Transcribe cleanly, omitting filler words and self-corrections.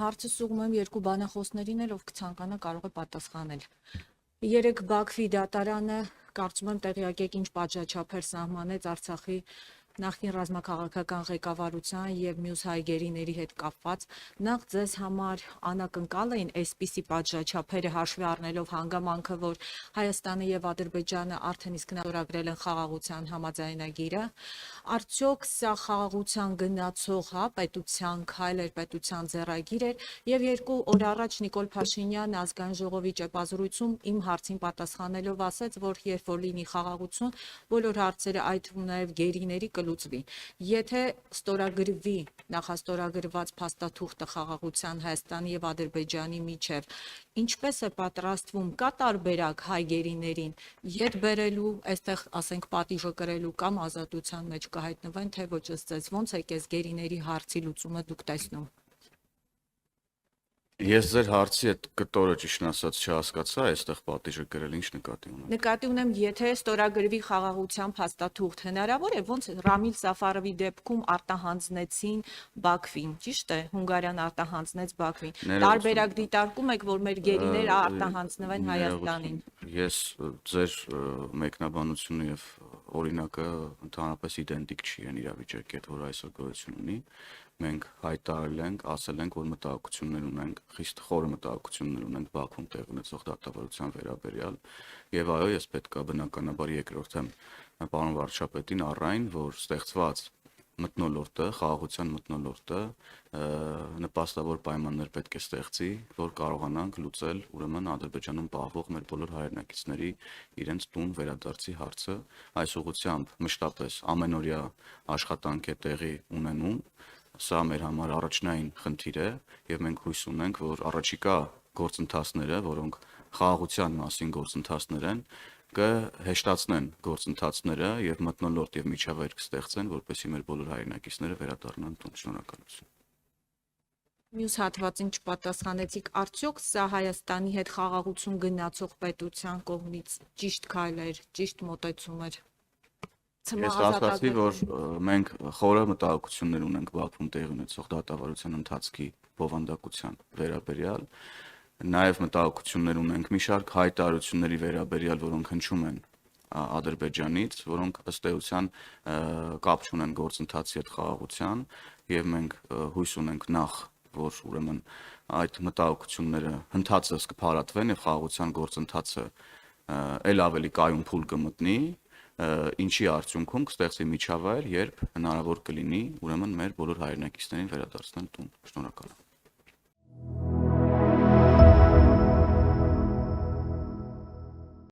Հարցը սուղում եմ երկու բանախոսներին էլ, ով կցանկանա կարող է պատասխանել։ Երեք Բաքվի դատարանը կարծում եմ տեղյակ եք ինչ պատժաչափեր սահմանեց Արցախի նախկին ռազմաքաղաքական ղեկավարության եւ մյուս հայ գերիների հետ կապված, նախ ձեզ համար անակնկալ էին այսպիսի պատժաչափերը հաշվի առնելով հանգամանքը, որ Հայաստանը եւ Ադրբեջանը արդեն իսկ նորագրել են խաղաղության համաձայնագիրը, արդյոք սա խաղաղության գնացող պետության քայլ էր, պետության ձեռագիր էր եւ 2 օր առաջ Նիկոլ Փաշինյանը ազգային ժողովի ճեպազրույցում իմ հարցին պատասխանելով ասաց, որ երբ որ լինի խաղաղություն, բոլոր հարցերը այդ թվում նաեւ գերիների լուծվի։ Եթե ստորագրվի նախաստորագրված փաստաթուղթը խաղաղության Հայաստանի եւ Ադրբեջանի միջև, ինչպես է պատրաստվում, կա տարբերակ հայ գերիներին ետ բերելու, այստեղ ասենք պատիժը կրելու կամ ազատության մեջ կհայտնվեն, թե ոչ ըստ ձեզ, ոնց է այս գերիների հարցի լուծումը դուք տեսնում։ Ես ձեր հարցի այդ կտորը ճիշտն ասած չհասկացա, այստեղ պատիժը գրել ինչ նկատի ունեմ։ Նկատի ունեմ, եթե ստորագրվի խաղաղության փաստաթուղթ, հնարավոր է ոնց Ռամիլ Սաֆարովի դեպքում արտահանձնեցին Բաքվին, ճիշտ է, Հունգարիան արտահանձնեց Բաքվին։ Տարբերակ դիտարկում եք, որ մեր գերիները արտահանձնվեն Հայաստանին։ Ես ձեր մեկնաբանությունը եւ օրինակը ընդհանրապես իդենտիկ չի են իրավիճակի հետ, որ այսօր գոյություն ունի։ Մենք հայտարարել ենք, ասել ենք, որ մտահոգություններ ունենք, խիստ խոր մտահոգություններ ունենք Բաքվում տեղի ունեցող դատավարության վերաբերյալ, եւ այո, ես պետք է բնականաբար երկրորդեմ պարոն վարչապետին առայն, որ ստեղծված մթնոլորտը, խաղաղության մթնոլորտը նպաստավոր պայմաններ պետք է ստեղծի, որ կարողանանք լուծել ուրեմն Ադրբեջանում պահվող մեր բոլոր հայրենակիցների իրենց տուն վերադարձի հարցը, այս ուղղությամբ մշտապես ամենօրյա աշխատանք է տեղի ունենում։ Սա մեր համար առաջնային խնդիր է եւ մենք հույս ունենք, որ առաջիկա գործընթացները, որոնք խաղաղության մասին գործընթացներ են, կհեշտացնեն գործընթացները եւ մթնոլորտ եւ միջավայր կստեղծեն, որպեսզի մեր բոլոր հայրենակիցները վերադառնան տուն։ Շնորհակալություն։ Մյուս հատվածին չպատասխանեցիք, արդյոք սա Հայաստանի հետ խաղաղություն գնացող պետության կողմից ճիշտ քայլ էր, ճիշտ մոտեցում էր։ Ես հասկացի, որ մենք խորը մտահոգություններ ունենք Բաքվում տեղի ունեցող դատավարության ընթացքի բովանդակության վերաբերյալ, նաև մտահոգություններ ունենք մի շարք հայտարարությունների վերաբերյալ, որոնք հնչում են Ադրբեջանից, որոնք ըստ էության կապ չունեն գործընթացի հետ խաղաղության, եւ մենք հույս ունենք նախ, որ ուրեմն այդ մտահոգությունները հնդածս կփարատվեն եւ խաղաղության գործընթացը ել ավելի կայուն փուլ կմտնի, ինչի արդյունքում կստեղծվի միջավայր, երբ հնարավոր կլինի ուրեմն մեր բոլոր հայրենակիցներին վերադարձնել տուն։ Շնորհակալ եմ։